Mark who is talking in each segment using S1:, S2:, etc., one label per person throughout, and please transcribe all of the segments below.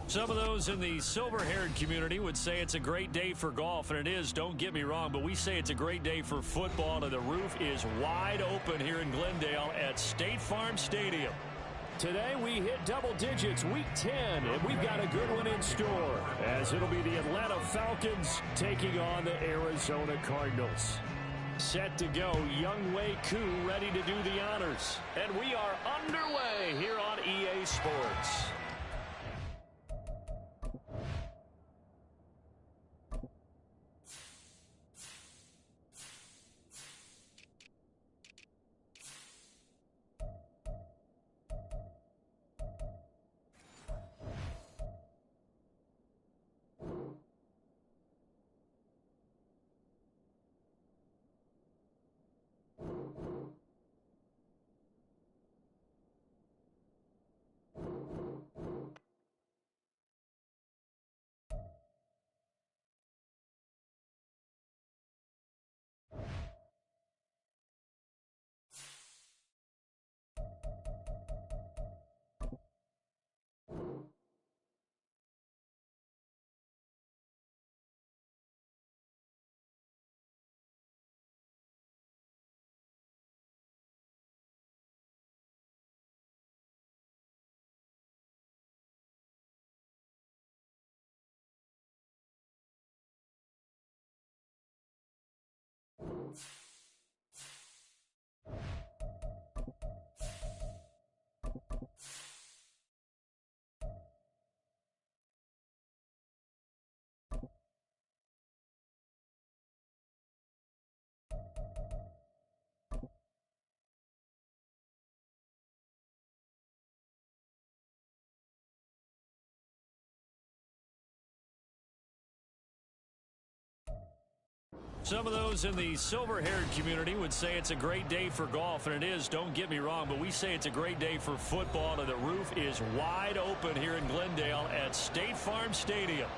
S1: Some of those in the silver-haired community would say it's a great day for golf, and it is, don't get me wrong, but we say it's a great day for football, and the roof is wide open here in Glendale at State Farm Stadium.
S2: Today we hit double digits, week 10, and we've got a good one in store, as it'll be the Atlanta Falcons taking on the Arizona Cardinals. Set to go, Younghoe Koo ready to do the honors. And we are underway here on EA Sports.
S1: Some of those in the silver-haired community would say it's a great day for golf, and it is, don't get me wrong, but we say it's a great day for football, and the roof is wide open here in Glendale at State Farm Stadium.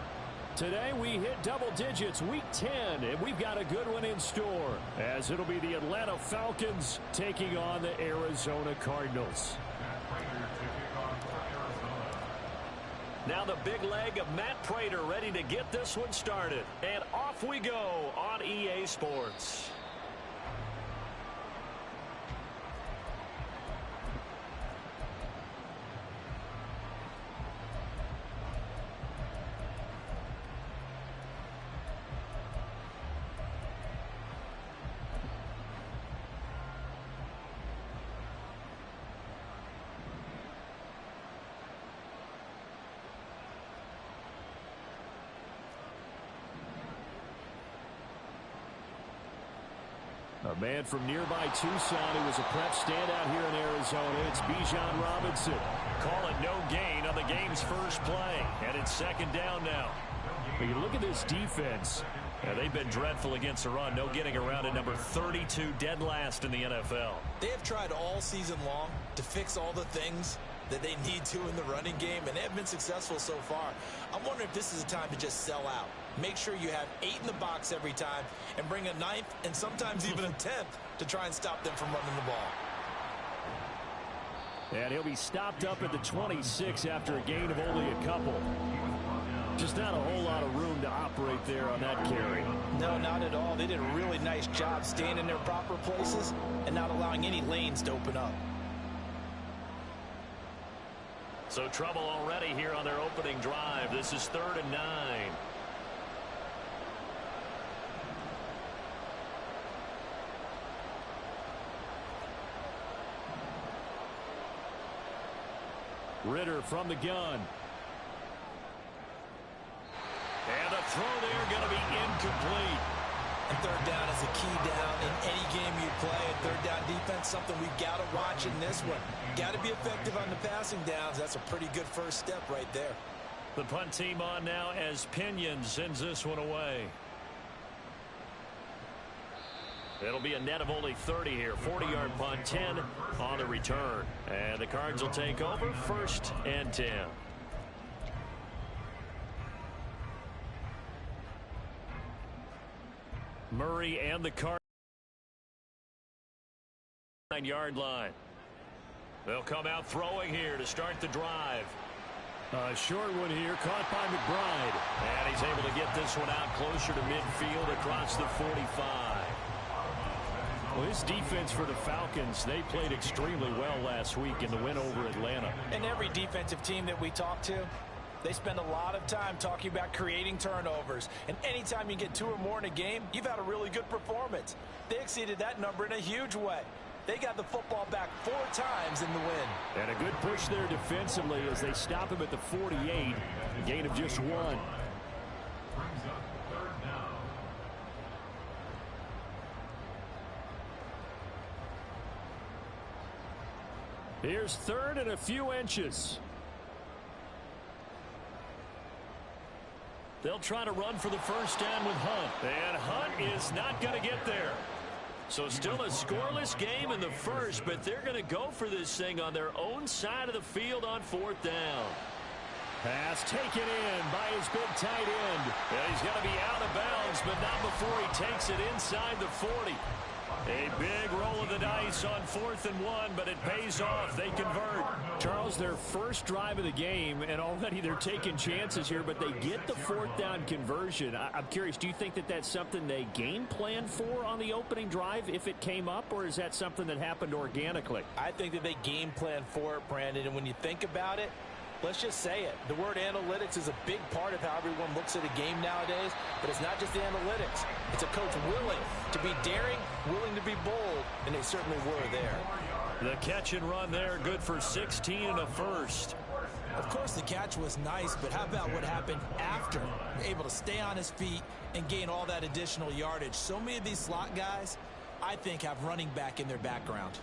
S2: Today we hit double digits, week 10, and we've got a good one in store, as it'll be the Atlanta Falcons taking on the Arizona Cardinals.
S1: Now the big leg of Matt Prater ready to get this one started. And off we go on EA Sports.
S2: A man from nearby Tucson who was a prep standout here in Arizona. It's Bijan Robinson.
S1: Call it no gain on the game's first play. And it's second down now.
S2: When you look at this defense,
S1: they've been dreadful against the run. No getting around at number 32, dead last in the NFL.
S3: They have tried all season long to fix all the things that they need to in the running game, and they have been successful so far. I'm wondering if this is a time to just sell out. Make sure you have 8 in the box every time and bring a 9th and sometimes even a 10th to try and stop them from running the ball.
S2: And he'll be stopped up at the 26 after a gain of only a couple. Just not a whole lot of room to operate there on that carry.
S3: No, not at all. They did a really nice job staying in their proper places and not allowing any lanes to open up.
S1: So trouble already here on their opening drive. This is 3rd and 9.
S2: Ritter from the gun.
S1: And the throw there going to be incomplete.
S3: And 3rd down is a key down in any game you play. And 3rd down defense, something we've got to watch in this one. Got to be effective on the passing downs. That's a pretty good first step right there.
S1: The punt team on now as Pinion sends this one away. It'll be a net of only 30 here. 40-yard punt, 10 on the return. And the Cards will take over 1st and 10. Murray and the Cards 9-yard line. They'll come out throwing here to start the drive.
S2: A short one here, caught by McBride.
S1: And he's able to get this one out closer to midfield across the 45.
S2: Well, this defense for the Falcons, they played extremely well last week in the win over Atlanta.
S3: And every defensive team that we talk to, they spend a lot of time talking about creating turnovers. And anytime you get 2 or more in a game, you've had a really good performance. They exceeded that number in a huge way. They got the football back 4 times in the win.
S2: And a good push there defensively as they stop him at the 48. A gain of just 1. Here's 3rd and a few inches.
S1: They'll try to run for the first down with Hunt. And Hunt is not going to get there. So still a scoreless game in the first, but they're going to go for this thing on their own side of the field on 4th down.
S2: Pass taken in by his big tight end.
S1: Yeah, he's going to be out of bounds, but not before he takes it inside the 40. A big roll of the dice on 4th and 1, but it pays off. They convert.
S2: Charles, their first drive of the game, and already they're taking chances here, but they get the 4th down conversion. I'm curious, do you think that that's something they game plan for on the opening drive if it came up, or is that something that happened organically?
S3: I think that they game plan for it, Brandon, and when you think about it, let's just say it. The word analytics is a big part of how everyone looks at a game nowadays, but it's not just the analytics. It's a coach willing to be daring, willing to be bold, and they certainly were there.
S1: The catch and run there, good for 16 and a first.
S3: Of course, the catch was nice, but how about what happened after? Able to stay on his feet and gain all that additional yardage. So many of these slot guys, I think, have running back in their background.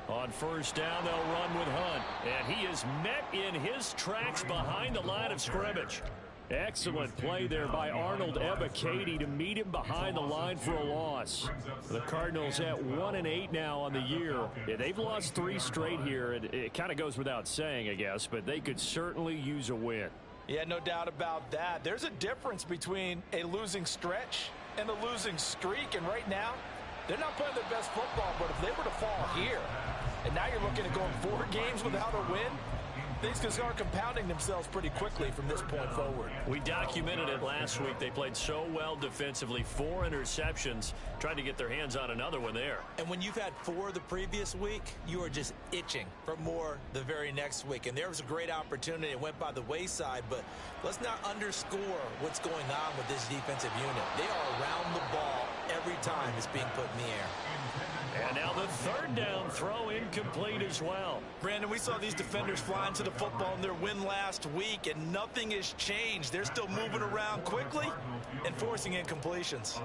S1: On first down, they'll run with Hunt. And he is met in his tracks behind the line of scrimmage.
S2: Excellent play there by Arnold Ebiketie to meet him behind the line for a loss. The Cardinals at 1-8 now on the year. Yeah, they've lost 3 straight here. It kind of goes without saying, I guess, but they could certainly use a win.
S3: Yeah, no doubt about that. There's a difference between a losing stretch and a losing streak, and right now, they're not playing their best football, but if they were to fall here, and now you're looking at going 4 games without a win, things can start compounding themselves pretty quickly from this point forward.
S1: We documented it last week. They played so well defensively. 4 interceptions, trying to get their hands on another one there.
S3: And when you've had 4 the previous week, you are just itching for more the very next week. And there was a great opportunity. It went by the wayside, but let's not underscore what's going on with this defensive unit. They are around the ball every time it's being put in the air.
S1: And now the 3rd down throw incomplete as well.
S3: Brandon, we saw these defenders flying to the football in their win last week, and nothing has changed. They're still moving around quickly and forcing incompletions.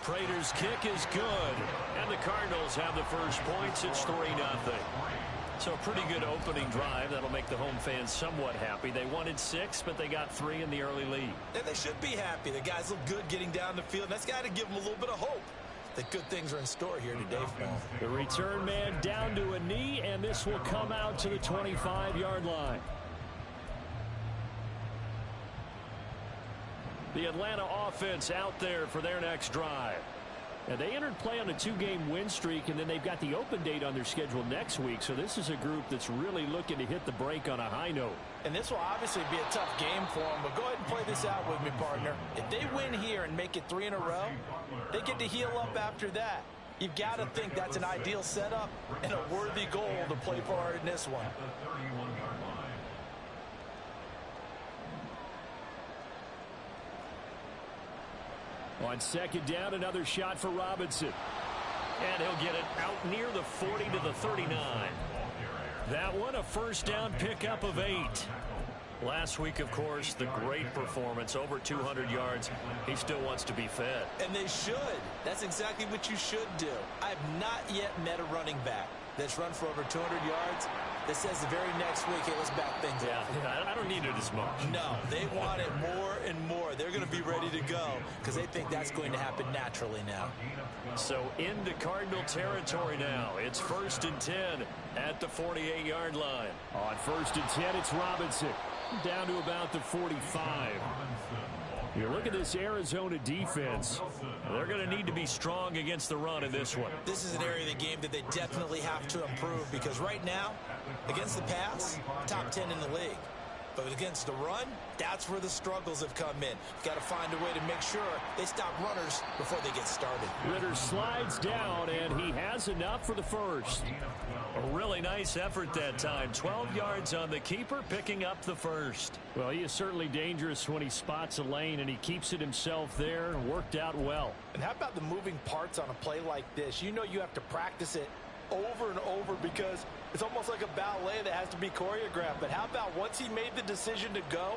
S1: Prater's kick is good, and the Cardinals have the first points. It's 3-0. So a pretty good opening drive. That'll make the home fans somewhat happy. They wanted 6, but they got 3 in the early lead.
S3: And they should be happy. The guys look good getting down the field. That's got to give them a little bit of hope that good things are in store here today for them.
S2: The return man down to a knee, and this will come out to the 25-yard line. The Atlanta offense out there for their next drive. Now, they entered play on a 2-game win streak, and then they've got the open date on their schedule next week. So this is a group that's really looking to hit the break on a high note.
S3: And this will obviously be a tough game for them, but go ahead and play this out with me, partner. If they win here and make it 3 in a row, they get to heal up after that. You've got to think that's an ideal setup and a worthy goal to play for in this one.
S2: On 2nd down, another shot for Robinson.
S1: And he'll get it out near the 40 to the 39. That one, a first down pickup of 8. Last week, of course, the great performance, over 200 yards. He still wants to be fed.
S3: And they should. That's exactly what you should do. I have not yet met a running back that's run for over 200 yards that says the very next week, hey, let's back things up.
S1: Yeah, I don't need it as much.
S3: No, they want it more and more. They're going to be ready to go because they think that's going to happen naturally now.
S1: So into Cardinal territory now. It's 1st and 10 at the 48-yard line.
S2: On 1st and 10, it's Robinson. Down to about the 45. You look at this Arizona defense.
S1: They're going to need to be strong against the run in this one.
S3: This is an area of the game that they definitely have to improve because right now, against the pass, top 10 in the league. But against the run, that's where the struggles have come in. You've got to find a way to make sure they stop runners before they get started.
S2: Ritter slides down, and he has enough for the first.
S1: A really nice effort that time. 12 yards on the keeper, picking up the first.
S2: Well, he is certainly dangerous when he spots a lane, and he keeps it himself there. Worked out well.
S3: And how about the moving parts on a play like this? You know you have to practice it over and over because it's almost like a ballet that has to be choreographed. But how about once he made the decision to go,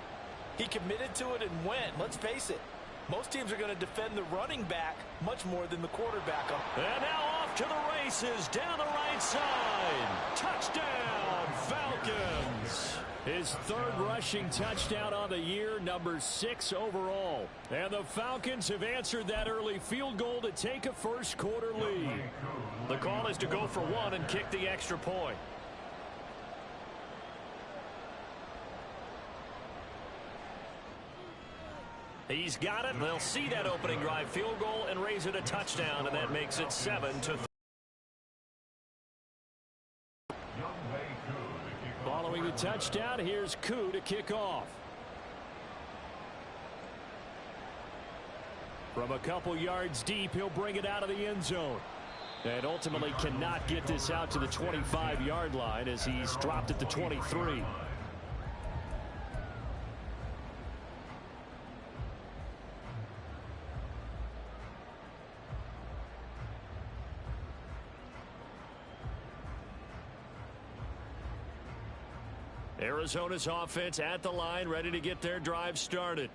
S3: he committed to it and went. Let's face it, most teams are going to defend the running back much more than the quarterback.
S1: And now off to the races down the right side. Touchdown, Falcons.
S2: His third rushing touchdown on the year, number 6 overall. And the Falcons have answered that early field goal to take a first quarter lead.
S1: The call is to go for one and kick the extra point. He's got it. They'll see that opening drive field goal and raise it a touchdown, and that makes it 7-3.
S2: Following the touchdown, here's Koo to kick off. From a couple yards deep, he'll bring it out of the end zone. And ultimately cannot get this out to the 25-yard line as he's dropped at the 23.
S1: Arizona's offense at the line, ready to get their drive started.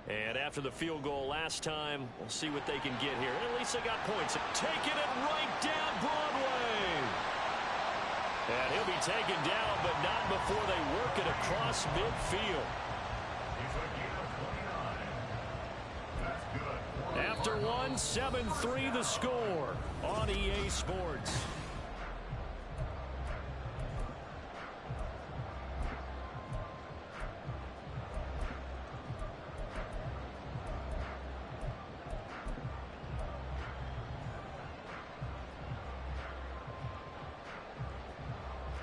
S1: And after the field goal last time, we'll see what they can get here. At least they got points. Taking it right down Broadway. And he'll be taken down, but not before they work it across midfield. After one, 7-3 the score on EA Sports.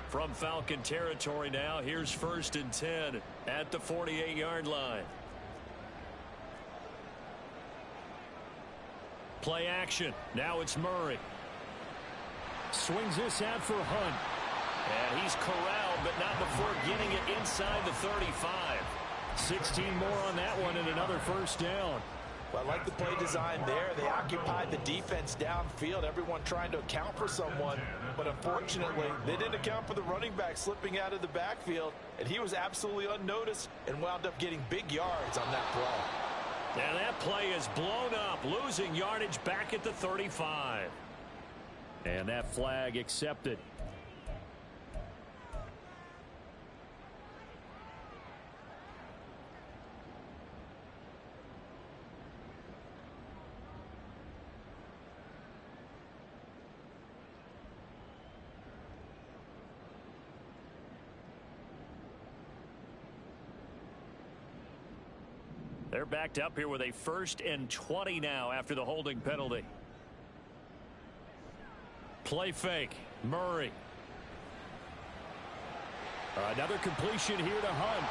S1: From Falcon territory now, here's 1st and 10 at the 48-yard line. Play action. Now it's Murray.
S2: Swings this out for Hunt.
S1: And he's corralled, but not before getting it inside the 35.
S2: 16 more on that one and another first down.
S3: Well, I like the play design there. They occupied the defense downfield, everyone trying to account for someone. But unfortunately, they didn't account for the running back slipping out of the backfield. And he was absolutely unnoticed and wound up getting big yards on that play.
S1: And that play is blown up, losing yardage back at the 35.
S2: And that flag accepted.
S1: They're backed up here with a 1st and 20 now after the holding penalty. Play fake. Murray.
S2: Another completion here to Hunt.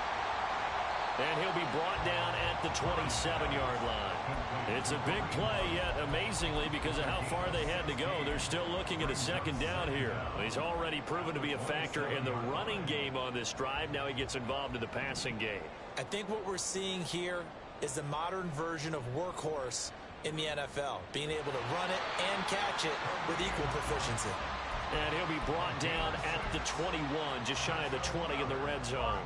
S1: And he'll be brought down at the 27-yard line. It's a big play, yet amazingly, because of how far they had to go, they're still looking at a 2nd down here. He's already proven to be a factor in the running game on this drive. Now he gets involved in the passing game.
S3: I think what we're seeing here is the modern version of workhorse in the NFL, being able to run it and catch it with equal proficiency.
S1: And he'll be brought down at the 21, just shy of the 20 in the red zone.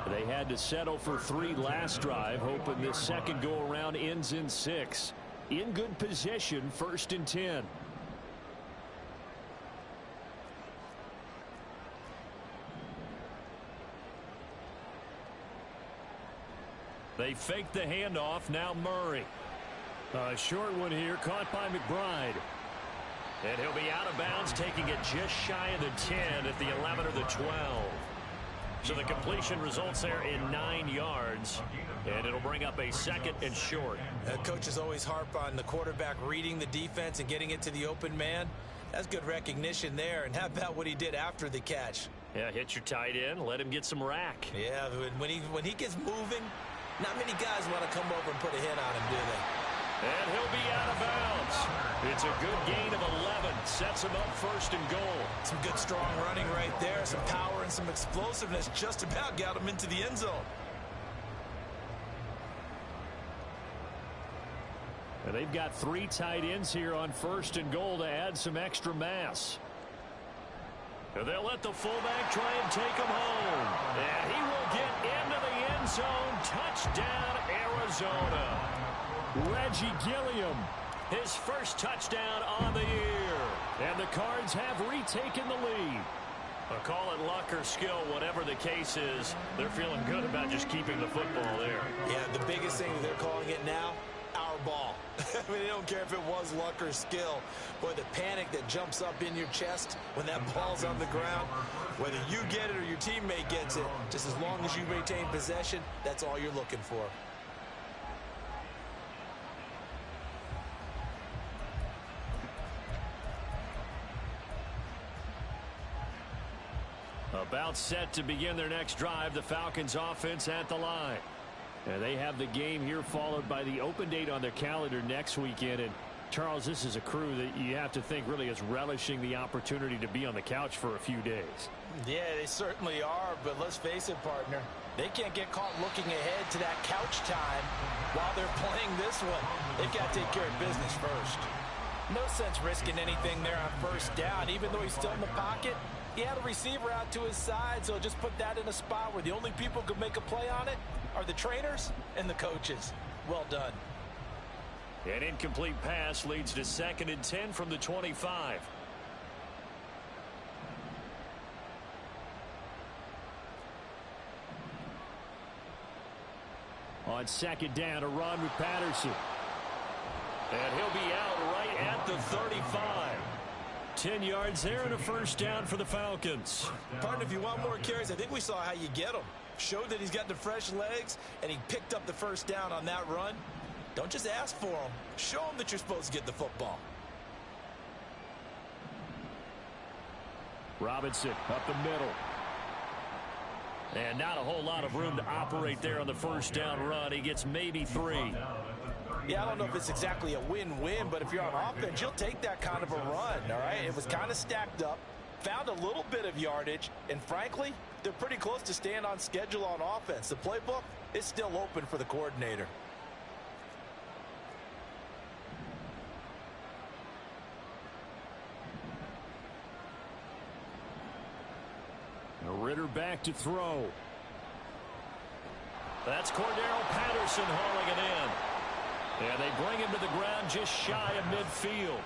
S2: They had to settle for 3 last drive, hoping this second go-around ends in 6. In good position, 1st and 10.
S1: They fake the handoff. Now Murray.
S2: A short one here, caught by McBride.
S1: And he'll be out of bounds, taking it just shy of the 10 at the 11 or the 12. So the completion results there in 9 yards, and it'll bring up a 2nd and short.
S3: Coaches always harp on the quarterback reading the defense and getting it to the open man. That's good recognition there. And how about what he did after the catch?
S1: Yeah, hit your tight end, let him get some rack.
S3: Yeah, when he gets moving, not many guys want to come over and put a hit on him, do they?
S1: And he'll be out of bounds. It's a good gain of 11. Sets him up 1st and goal.
S3: Some good strong running right there. Some power and some explosiveness just about got him into the end zone.
S2: And they've got 3 tight ends here on 1st and goal to add some extra mass.
S1: And they'll let the fullback try and take him home. And he will get into the end zone. Touchdown, Arizona.
S2: Reggie Gilliam,
S1: his first touchdown on the year.
S2: And the Cards have retaken the lead.
S1: Call it luck or skill, whatever the case is, they're feeling good about just keeping the football there.
S3: Yeah, the biggest thing they're calling it now, our ball. I mean, they don't care if it was luck or skill. Boy, the panic that jumps up in your chest when that ball's on the ground, whether you get it or your teammate gets it, just as long as you retain possession, that's all you're looking for.
S2: About set to begin their next drive, the Falcons offense at the line. And they have the game here followed by the open date on their calendar next weekend. And Charles, this is a crew that you have to think really is relishing the opportunity to be on the couch for a few days.
S3: Yeah, they certainly are, but let's face it, partner. They can't get caught looking ahead to that couch time while they're playing this one. They've got to take care of business first. No sense risking anything there on 1st down, even though he's still in the pocket. He had a receiver out to his side, so just put that in a spot where the only people who could make a play on it are the trainers and the coaches. Well done.
S1: An incomplete pass leads to 2nd and 10 from the 25.
S2: On 2nd down, a run with Patterson.
S1: And he'll be out right at the 35.
S2: 10 yards there and a 1st down for the Falcons.
S3: Partner, if you want more carries, I think we saw how you get them. Showed that he's got the fresh legs, and he picked up the 1st down on that run. Don't just ask for them. Show them that you're supposed to get the football.
S2: Robinson up the middle.
S1: And not a whole lot of room to operate there on the 1st down run. He gets maybe 3.
S3: Yeah, I don't know if it's exactly a win-win, but if you're on offense, you'll take that kind of a run, all right? It was kind of stacked up, found a little bit of yardage, and frankly, they're pretty close to staying on schedule on offense. The playbook is still open for the coordinator.
S2: Ritter back to throw.
S1: That's Cordero Patterson hauling it in. And they bring him to the ground just shy of midfield.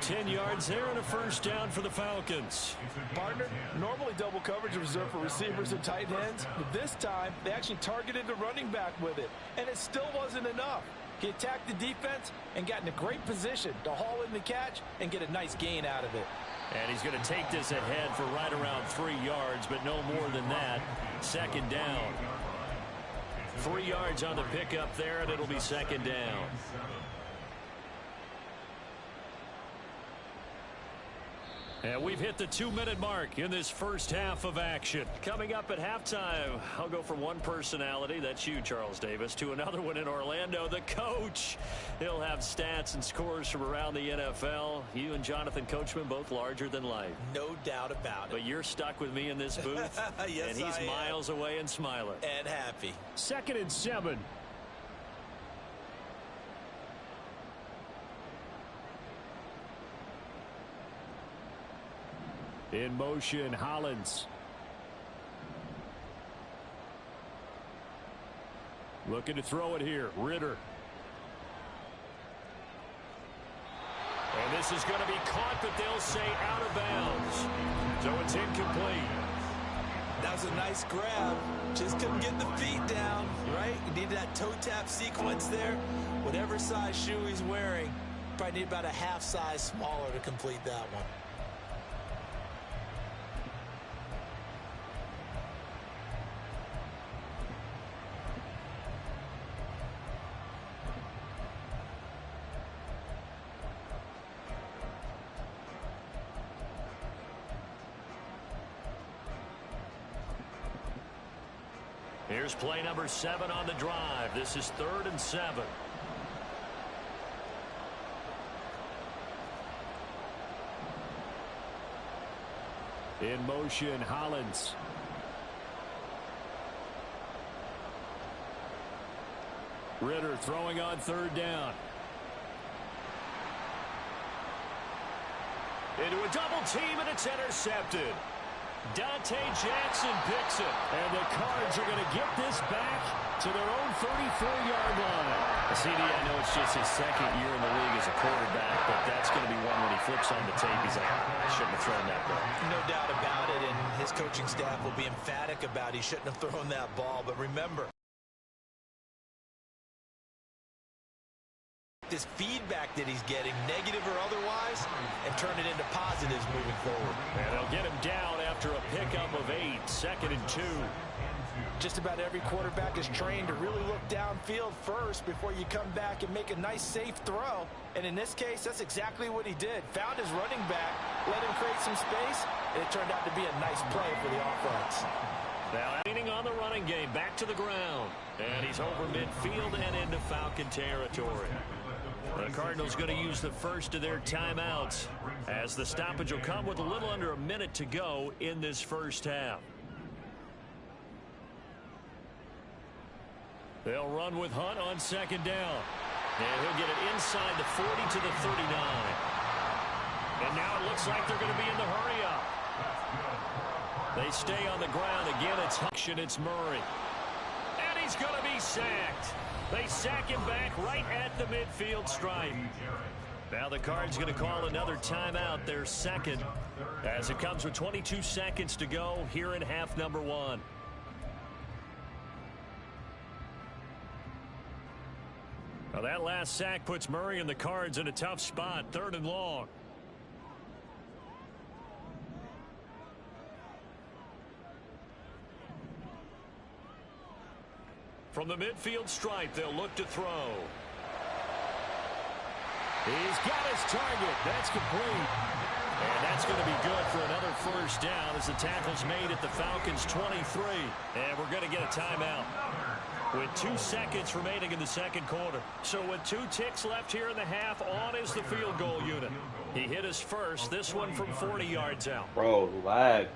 S1: 10 yards there and a 1st down for the Falcons.
S3: Partner, normally double coverage is reserved for receivers and tight ends, but this time they actually targeted the running back with it, and it still wasn't enough. He attacked the defense and got in a great position to haul in the catch and get a nice gain out of it.
S1: And he's going to take this ahead for right around 3 yards, but no more than that. 2nd down. 3 yards on the pickup there, and it'll be 2nd down. And we've hit the 2-minute mark in this first half of action. Coming up at halftime, I'll go from one personality, that's you, Charles Davis, to another one in Orlando, the coach. He'll have stats and scores from around the NFL. You and Jonathan Coachman both larger than life.
S3: No doubt about it.
S1: But you're stuck with me in this booth.
S3: Yes,
S1: and he's miles away and smiling.
S3: And happy.
S2: 2nd and 7. In motion, Hollins. Looking to throw it here, Ritter.
S1: And this is going to be caught, but they'll say out of bounds. So it's incomplete.
S3: That was a nice grab. Just couldn't get the feet down, right? You needed that toe tap sequence there. Whatever size shoe he's wearing, probably need about a half size smaller to complete that one.
S1: Here's play number 7 on the drive. This is 3rd and 7.
S2: In motion, Hollins. Ritter throwing on 3rd down. Into a double team, and it's intercepted. Dante Jackson picks it. And the Cards are going to get this back to their own 34-yard line.
S1: CD, I know it's just his 2nd year in the league as a quarterback, but that's going to be one when he flips on the tape. He's like, I shouldn't have thrown that ball.
S3: No doubt about it, and his coaching staff will be emphatic about he shouldn't have thrown that ball. But remember, this feedback that he's getting, negative or otherwise, and turn it into positives moving forward.
S1: And they'll get him down after a pickup of 8, 2nd and 2.
S3: Just about every quarterback is trained to really look downfield first before you come back and make a nice, safe throw. And in this case, that's exactly what he did. Found his running back, let him create some space, and it turned out to be a nice play for the offense.
S1: Now leaning on the running game, back to the ground. And he's over midfield and into Falcon territory. The Cardinals going to use the first of their timeouts as the stoppage will come with a little under a minute to go in this first half. They'll run with Hunt on 2nd down. And he'll get it inside the 40 to the 39. And now it looks like they're going to be in the hurry-up. They stay on the ground. Again, it's Huction, it's Murray. And he's going to be sacked. They sack him back right at the midfield stripe. Now the Cards going to call another timeout, their 2nd, as it comes with 22 seconds to go here in half number 1. Now that last sack puts Murray and the Cards in a tough spot, 3rd and long. From the midfield stripe, they'll look to throw.
S2: He's got his target. That's complete.
S1: And that's going to be good for another first down as the tackle's made at the Falcons' 23. And we're going to get a timeout with 2 seconds remaining in the 2nd quarter. So with 2 ticks left here in the half, on is the field goal unit. He hit us first, this one from 40 yards out.
S4: Bro, lag.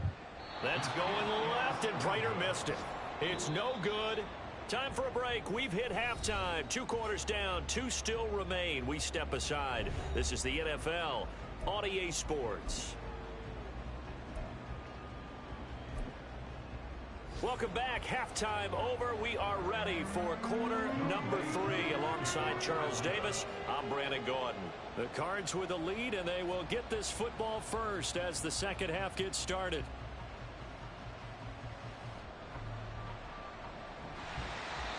S1: That's going left, and Prater missed it. It's no good. Time for a break. We've hit halftime. 2 quarters down, 2 still remain. We step aside. This is the NFL on EA Sports. Welcome back. Halftime over. We are ready for quarter number 3. Alongside Charles Davis, I'm Brandon Gordon. The Cards with a lead, and they will get this football first as the second half gets started.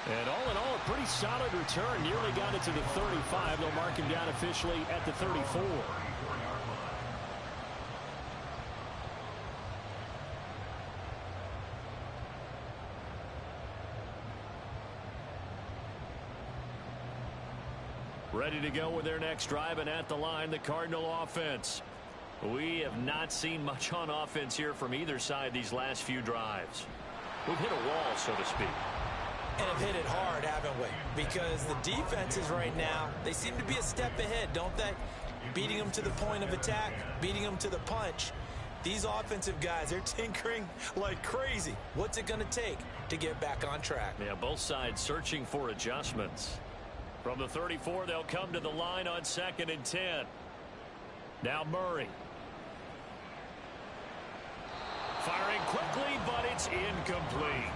S2: And all in all, a pretty solid return. Nearly got it to the 35. They'll mark him down officially at the 34. Ready to go with their next drive, and at the line, the Cardinal offense. We have not seen much on offense here from either side these last few drives. We've hit a wall, so to speak.
S3: And have hit it hard, haven't we? Because the defenses right now, they seem to be a step ahead, don't they? Beating them to the point of attack, beating them to the punch. These offensive guys, they're tinkering like crazy. What's it going to take to get back on track?
S1: Yeah, both sides searching for adjustments. From the 34, they'll come to the line on 2nd and 10. Now Murray. Firing quickly, but it's incomplete.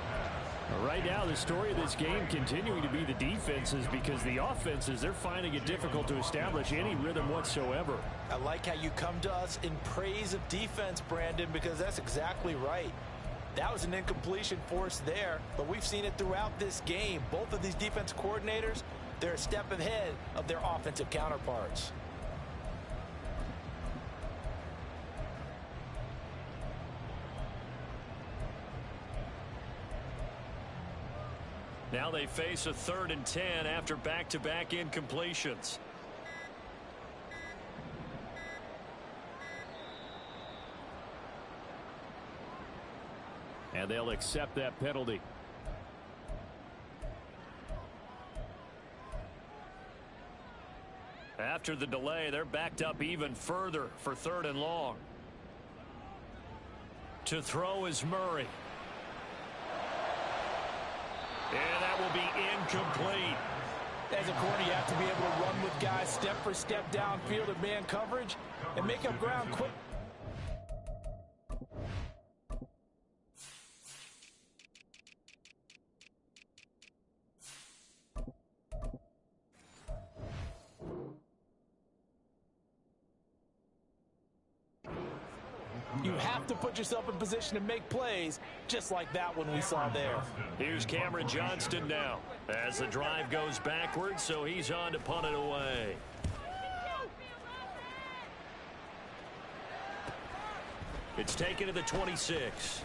S2: Right now, the story of this game continuing to be the defenses, because the offenses, they're finding it difficult to establish any rhythm whatsoever.
S3: I like how you come to us in praise of defense, Brandon, because that's exactly right. That was an incompletion forced there, but we've seen it throughout this game. Both of these defense coordinators, they're a step ahead of their offensive counterparts.
S1: Now they face a 3rd and 10 after back-to-back incompletions.
S2: And they'll accept that penalty.
S1: after the delay. They're backed up even further for 3rd and long. To throw is Murray. And that will be incomplete.
S3: As a corner, you have to be able to run with guys step for step downfield in man coverage and make up ground quick. You have to put yourself in position to make plays just like that one we saw there.
S1: Here's Cameron Johnston now as the drive goes backwards, so he's on to punt it away. It's taken to the 26.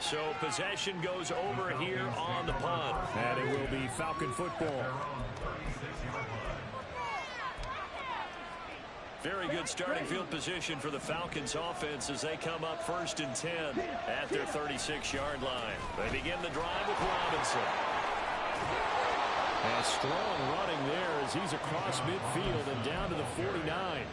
S1: So possession goes over here on the punt.
S2: And it will be Falcon football.
S1: Very good starting field position for the Falcons offense as they come up 1st and 10 at their 36-yard line. They begin the drive with Robinson.
S2: A strong running there as he's across midfield and down to the 49.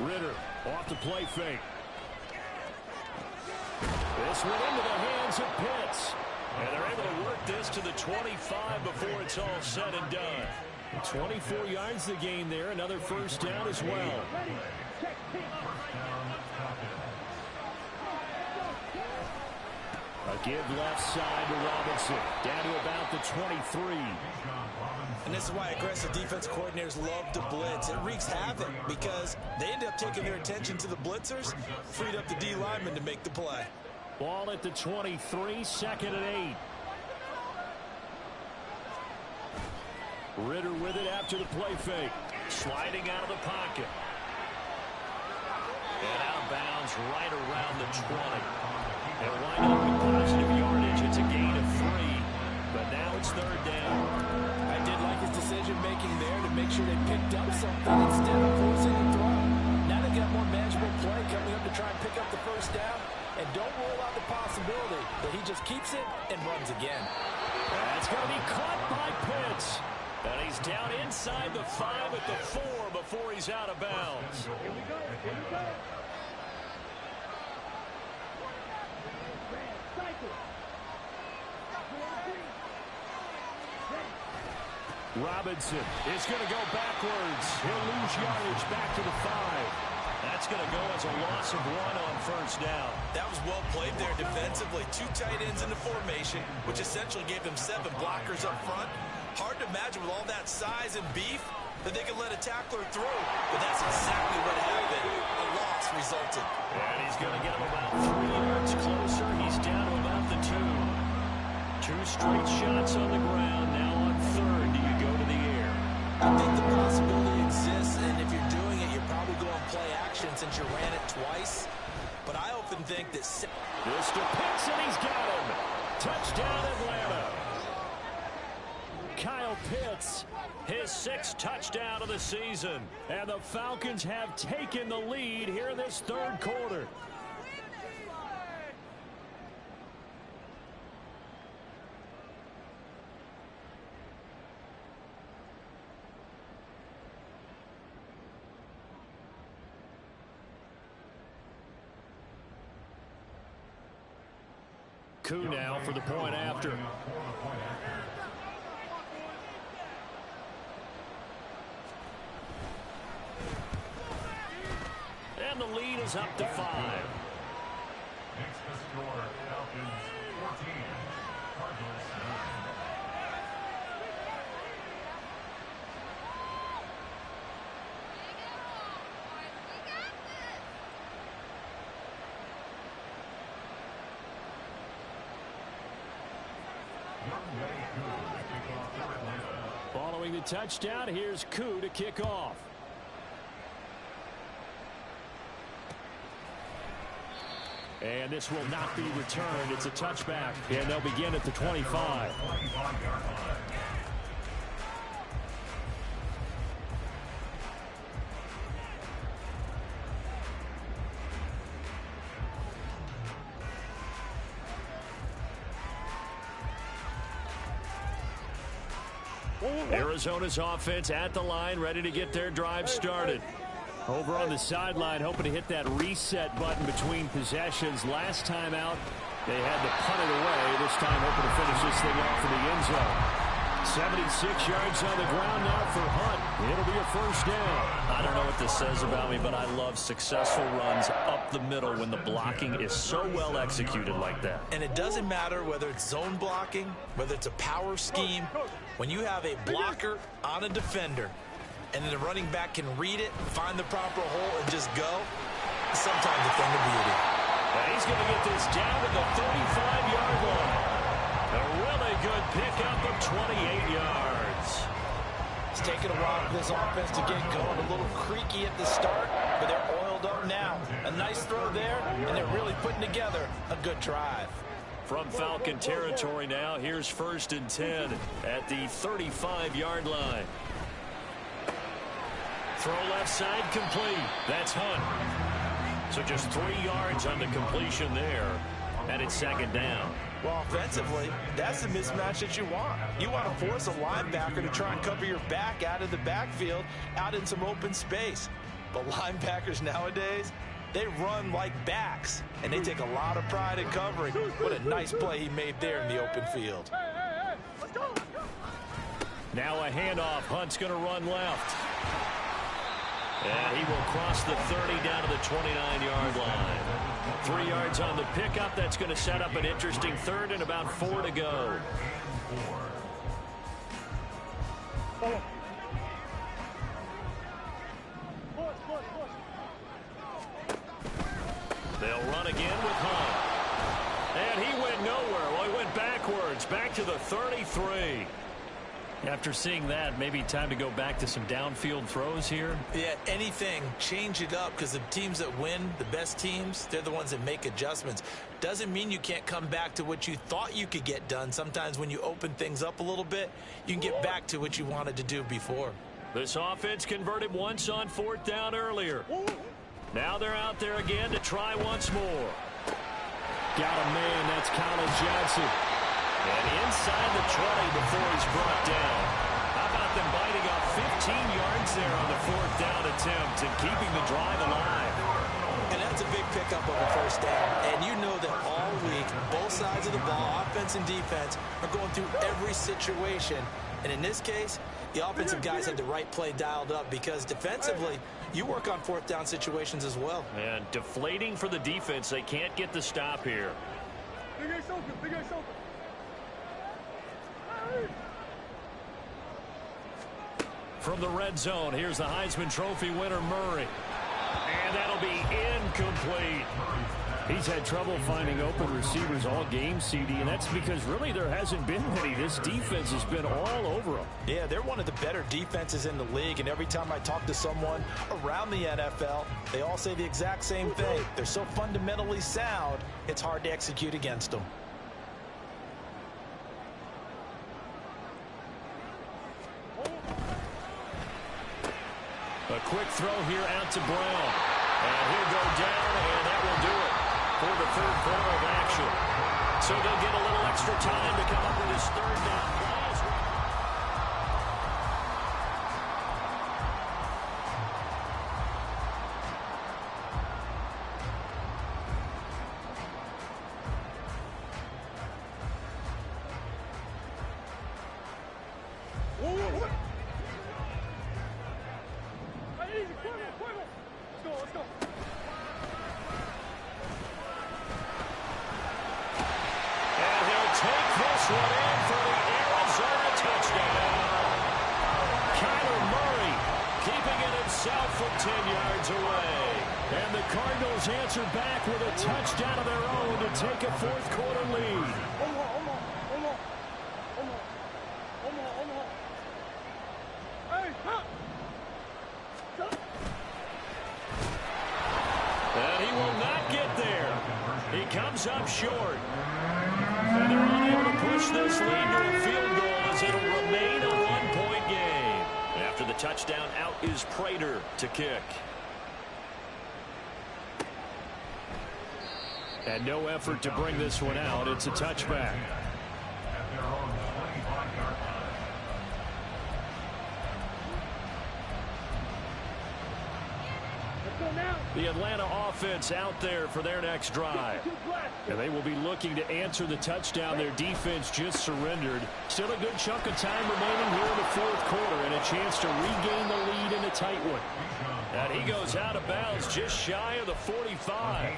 S2: Ritter off the play fake. This went into the hands of Pitts.
S1: And they're able to work this to the 25 before it's all said and done.
S2: 24 yards the gain there. Another 1st down as well. A give left side to Robinson. Down to about the 23.
S3: And this is why aggressive defense coordinators love to blitz. It wreaks havoc because they end up taking their attention to the blitzers, freed up the D lineman to make the play.
S2: Ball at the 23, 2nd and 8. Ritter with it after the play fake.
S1: Sliding out of the pocket. And out of bounds right around the 20. And winding up with positive yardage. It's a gain of 3. But now it's 3rd down.
S3: I did like his decision-making there to make sure they picked up something instead of forcing a throw. Now they got more manageable play coming up to try and pick up the 1st down. And don't rule out the possibility that he just keeps it and runs again.
S2: That's going to be caught by Pitts.
S1: And he's down inside the 5 at the 4 before he's out of bounds.
S4: Here we go.
S2: Robinson is going to go backwards. He'll lose yardage back to the 5.
S1: That's going to go as a loss of 1 on 1st down.
S3: That was well played there defensively. 2 tight ends in the formation, which essentially gave them 7 blockers up front. Hard to imagine with all that size and beef that they could let a tackler through. But that's exactly what happened. A loss resulted.
S1: And he's going to get him about 3 yards closer. He's down to about the 2. 2 straight shots on the ground. Now on 3rd, do you go to the air?
S3: I think the possibility exists, and if you're doing it, you're probably going play action since you ran it twice. But I often think that...
S2: This to Pitts, and he's got him. Touchdown, Atlanta. Kyle Pitts,
S1: his 6th touchdown of the season.
S2: And the Falcons have taken the lead here in this 3rd quarter.
S1: Koo now for the point after. And the lead is up to 5.
S4: Next to score, Falcons 14, Cardinals 9.
S2: Following the touchdown, here's Koo to kick off. And this will not be returned. It's a touchback. And they'll begin at the 25.
S1: Arizona's offense at the line, ready to get their drive started.
S2: Over on the sideline, hoping to hit that reset button between possessions. Last time out, they had to punt it away. This time, hoping to finish this thing off in the end zone. 76 yards on the ground now for Hunt. It'll be a first down.
S1: I don't know what this says about me, but I love successful runs up the middle when the blocking is so well executed like that.
S3: And it doesn't matter whether it's zone blocking, whether it's a power scheme. When you have a blocker on a defender, and then the running back can read it, find the proper hole, and just go, it's sometimes a thing of beauty.
S1: And he's going to get this down to the 35-yard line. A really good pickup of 28 yards.
S3: It's taken a while for this offense to get going. A little creaky at the start, but they're oiled up now. A nice throw there, and they're really putting together a good drive.
S1: From Falcon territory now, here's 1st and 10 at the 35-yard line. Throw left side complete. That's Hunt. So just 3 yards on the completion there. And it's 2nd down.
S3: Well, offensively, that's the mismatch that you want. You want to force a linebacker to try and cover your back out of the backfield, out in some open space. But linebackers nowadays, they run like backs, and they take a lot of pride in covering. What a nice play he made there in the open field.
S1: Now a handoff. Hunt's going to run left. And he will cross the 30 down to the 29-yard line. 3 yards on the pickup. That's going to set up an interesting 3rd and about 4 to go. They'll run again with Hunt. And he went nowhere. Well, he went backwards, back to the 33. After seeing that, maybe time to go back to some downfield throws here.
S3: Yeah, anything. Change it up, because the teams that win, the best teams, they're the ones that make adjustments. Doesn't mean you can't come back to what you thought you could get done. Sometimes when you open things up a little bit, you can get back to what you wanted to do before.
S1: This offense converted once on 4th down earlier. Now they're out there again to try once more.
S2: Got a man. That's Colin Johnson.
S1: And inside the 20 before he's brought down. How about them biting off 15 yards there on the 4th down attempt and keeping the drive alive?
S3: And that's a big pickup of a 1st down. And you know that all week, both sides of the ball, offense and defense, are going through every situation. And in this case, the offensive guys had the right play dialed up, because defensively, you work on 4th down situations as well.
S1: And deflating for the defense. They can't get the stop here. From the red zone, here's the Heisman Trophy winner, Murray. And that'll be incomplete.
S2: He's had trouble finding open receivers all game, CD, and that's because really there hasn't been many. This defense has been all over them.
S3: Yeah, they're one of the better defenses in the league, and every time I talk to someone around the NFL, they all say the exact same thing. They're so fundamentally sound, it's hard to execute against them.
S1: A quick throw here out to Brown. And he'll go down, and that will do it for the 3rd quarter of action. So they'll get a little extra time to come up with his 3rd down play. From 10 yards away. And the Cardinals answer back with a touchdown of their own to take a 4th quarter lead. And he will not get there. He comes up short. And they're unable to push this lead to a field goal as it'll remain a one-point game. After the touchdown, out is Prater to kick.
S2: And no effort to bring this one out. It's a touchback. The Atlanta offense out there for their next drive. And they will be looking to answer the touchdown their defense just surrendered. Still a good chunk of time remaining here in the fourth quarter and a chance to regain the lead in a tight one. And he goes out of bounds just shy of the 45.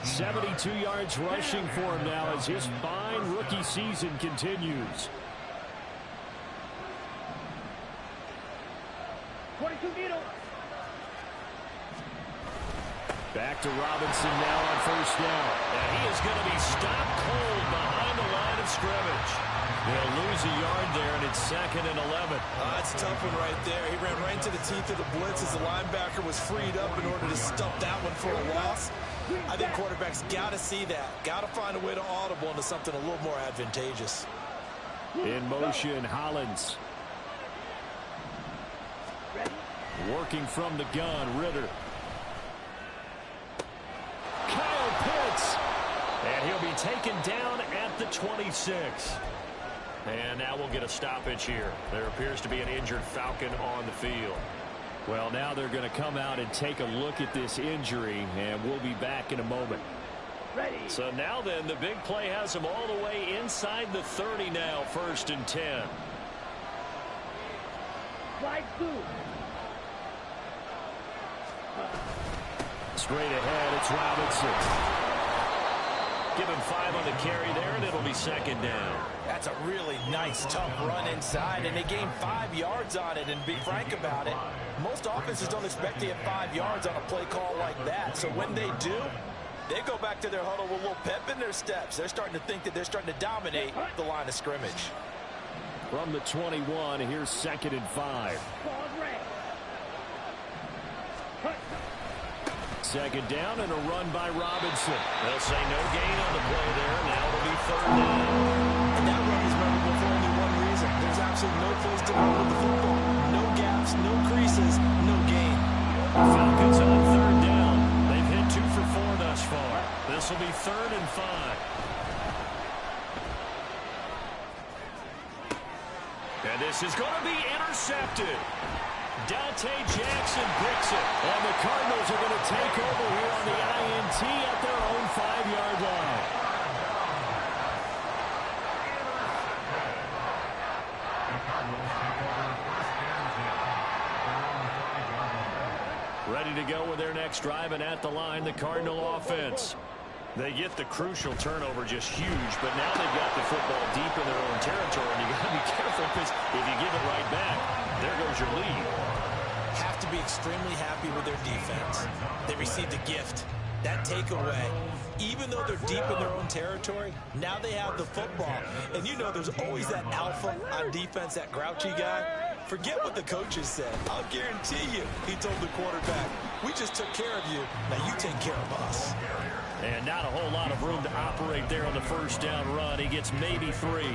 S2: 72 yards rushing for him now as his fine rookie season continues.
S5: 22 needle.
S2: Back to Robinson now on first down.
S1: And he is going to be stopped cold behind the line of scrimmage. They'll lose a yard there, and it's 2nd and 11.
S3: That's a tough one right there. He ran right into the teeth of the blitz as the linebacker was freed up in order to stuff that one for a loss. I think quarterbacks got to see that. Got to find a way to audible into something a little more advantageous.
S2: In motion, Hollins. Working from the gun, Ritter. Kyle Pitts.
S1: And he'll be taken down at the 26. And now we'll get a stoppage here. There appears to be an injured Falcon on the field.
S2: Well, now they're going to come out and take a look at this injury, and we'll be back in a moment.
S5: Ready.
S1: So now then, the big play has him all the way inside the 30 now, 1st and 10.
S5: Slide through.
S2: Straight ahead, it's Robinson.
S1: Give him 5 on the carry there, and it'll be 2nd down.
S3: That's a really nice, tough run inside, and they gained 5 yards on it. And be frank about it, most offenses don't expect to get 5 yards on a play call like that. So when they do, they go back to their huddle with a little pep in their steps. They're starting to think that they're starting to dominate the line of scrimmage.
S2: From the 21, here's 2nd and 5. Second down and a run by Robinson.
S1: They'll say no gain on the play there. Now it'll be 3rd down.
S3: And that run is memorable for only one reason. There's absolutely no place to run with the football. No gaps, no creases, no gain.
S1: Falcons on 3rd down. They've hit 2 for 4 thus far. This will be 3rd and 5. And this is going to be intercepted. Dante Jackson picks it.
S2: And the Cardinals are going to take over here on the INT at their own 5-yard line. Ready to go with their next drive, and at the line, the Cardinal offense. They get the crucial turnover, just huge, but now they've got the football deep in their own territory, and you got to be careful because if you give it right back, there goes your lead.
S3: Have to be extremely happy with their defense. They received a gift. That takeaway, even though they're deep in their own territory, now they have the football. And you know there's always that alpha on defense, that grouchy guy. Forget what the coaches said. I'll guarantee you, he told the quarterback, we just took care of you. Now you take care of us.
S1: And not a whole lot of room to operate there on the first down run. He gets maybe 3.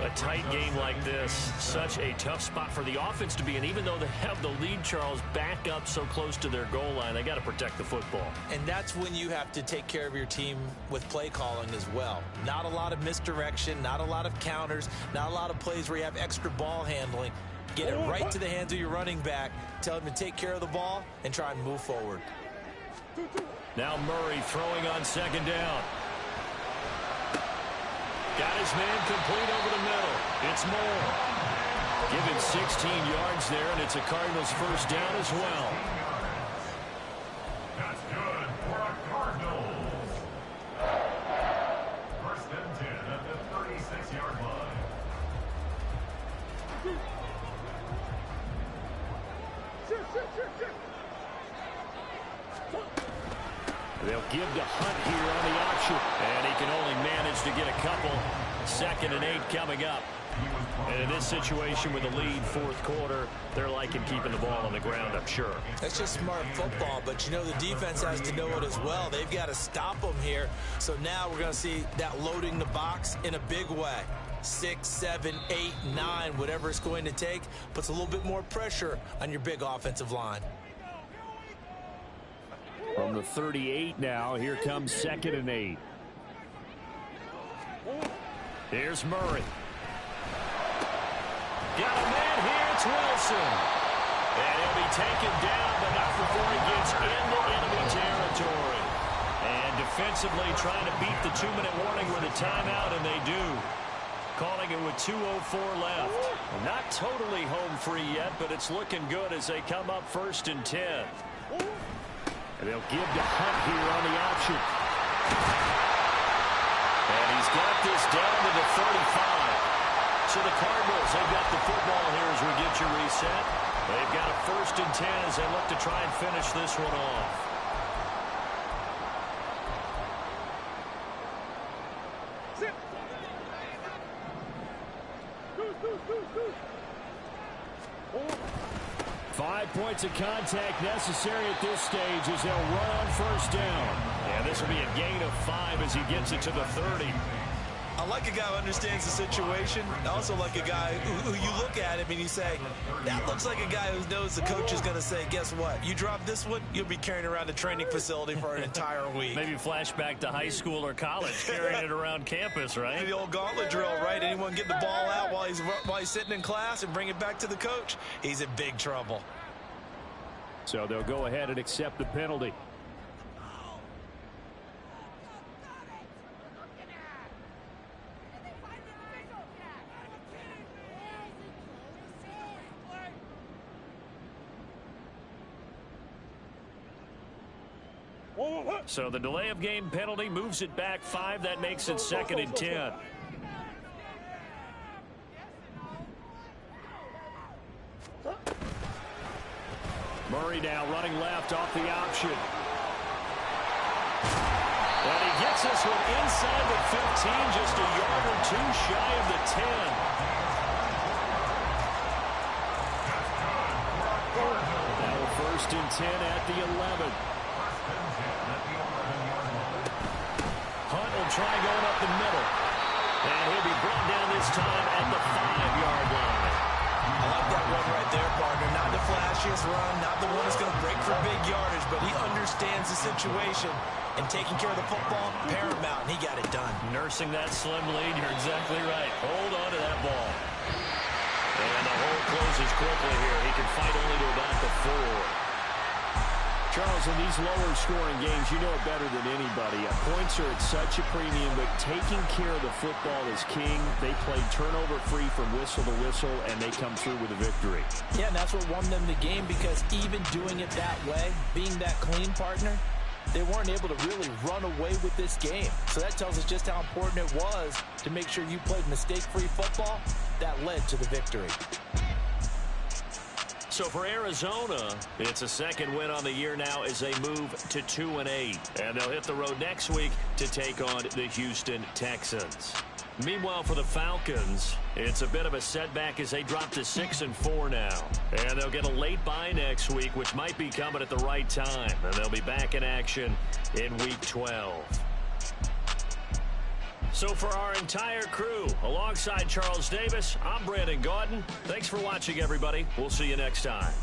S1: A tight game like this, such a tough spot for the offense to be in. Even though they have the lead, Charles, back up so close to their goal line, they got to protect the football.
S3: And that's when you have to take care of your team with play calling as well. Not a lot of misdirection, not a lot of counters, not a lot of plays where you have extra ball handling. Get it right to the hands of your running back. Tell him to take care of the ball and try and move forward.
S1: Now Murray throwing on 2nd down. Got his man complete over the middle. It's Moore. Give him 16 yards there, and it's a Cardinals first down as well.
S4: That's good for a Cardinals. 1st and 10 at the 36-yard line.
S2: They'll give to Hunt here on the option.
S1: And he can only manage to get a couple. 2nd and 8 coming up. And in this situation with the lead, 4th quarter, they're liking keeping the ball on the ground, I'm sure.
S3: That's just smart football, but you know the defense has to know it as well. They've got to stop them here. So now we're going to see that loading the box in a big way. 6, 7, 8, 9, whatever it's going to take, puts a little bit more pressure on your big offensive line.
S2: From the 38 now, here comes 2nd and 8.
S1: Here's Murray. Got a man here, it's Wilson.
S2: And he'll be taken down, but not before he gets into enemy territory.
S1: And defensively trying to beat the 2-minute warning with a timeout, and they do. Calling it with 2:04 left. Not totally home free yet, but it's looking good as they come up 1st and 10.
S2: And they'll give to Hunt here on the option.
S1: And he's got this down to the 35. So the Cardinals, they've got the football here as we get you reset. They've got a 1st and 10 as they look to try and finish this one off.
S5: Sit.
S2: 5 points of contact necessary at this stage as they'll run on 1st down.
S1: And this will be a gain of 5 as he gets it to the 30.
S3: I like a guy who understands the situation. I also like a guy who you look at him and you say, that looks like a guy who knows the coach is going to say, guess what? You drop this one, you'll be carrying around the training facility for an entire week.
S1: Maybe flashback to high school or college, carrying it around campus, right?
S3: The old gauntlet drill, right? Anyone get the ball out while he's sitting in class and bring it back to the coach, he's in big trouble.
S2: So they'll go ahead and accept the penalty.
S1: So the delay of game penalty moves it back 5. That makes it 2nd and 10.
S2: Murray now running left off the option.
S1: And he gets this one inside the 15, just a yard or 2 shy of the 10.
S2: Now a 1st and 10 at the 11.
S1: Hunt will try going up the middle. And he'll be brought down this time at the 5-yard line.
S3: I like that run right there, partner. Not the flashiest run, not the one that's going to break for big yardage, but he understands the situation. And taking care of the football, paramount, and he got it done.
S1: Nursing that slim lead, you're exactly right. Hold on to that ball. And the hole closes quickly here. He can fight only to about the 4.
S2: Charles, in these lower scoring games, you know it better than anybody. Points are at such a premium, but taking care of the football is king. They played turnover free from whistle to whistle, and they come through with a victory.
S3: Yeah, and that's what won them the game, because even doing it that way, being that clean, partner, they weren't able to really run away with this game. So that tells us just how important it was to make sure you played mistake-free football. That led to the victory.
S1: So for Arizona, it's a 2nd win on the year now as they move to 2-8. And they'll hit the road next week to take on the Houston Texans. Meanwhile, for the Falcons, it's a bit of a setback as they drop to 6-4 now. And they'll get a late bye next week, which might be coming at the right time. And they'll be back in action in Week 12. So for our entire crew, alongside Charles Davis, I'm Brandon Gaudin. Thanks for watching, everybody. We'll see you next time.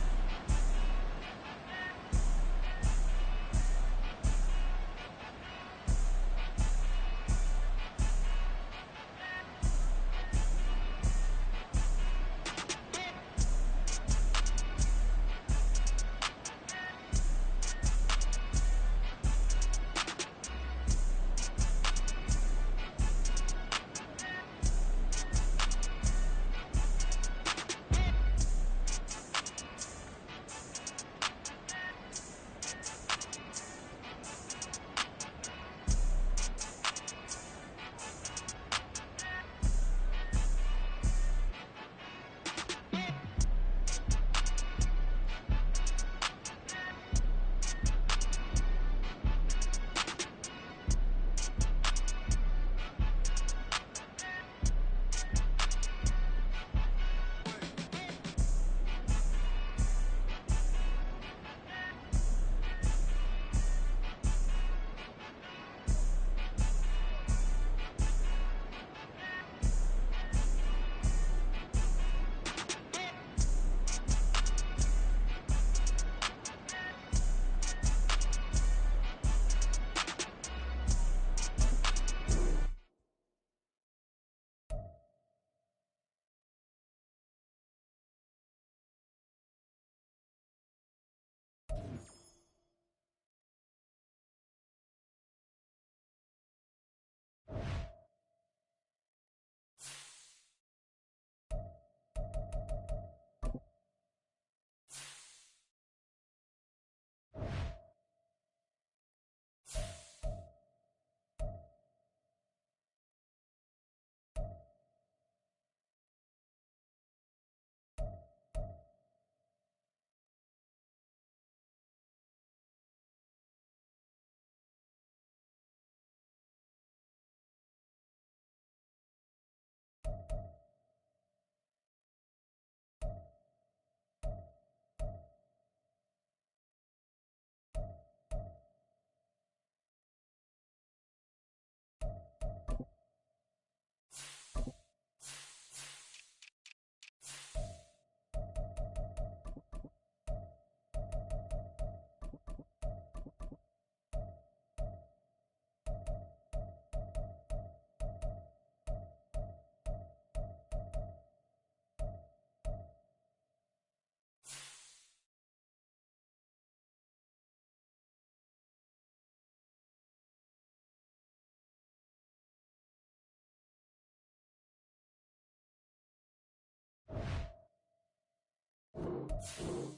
S1: it.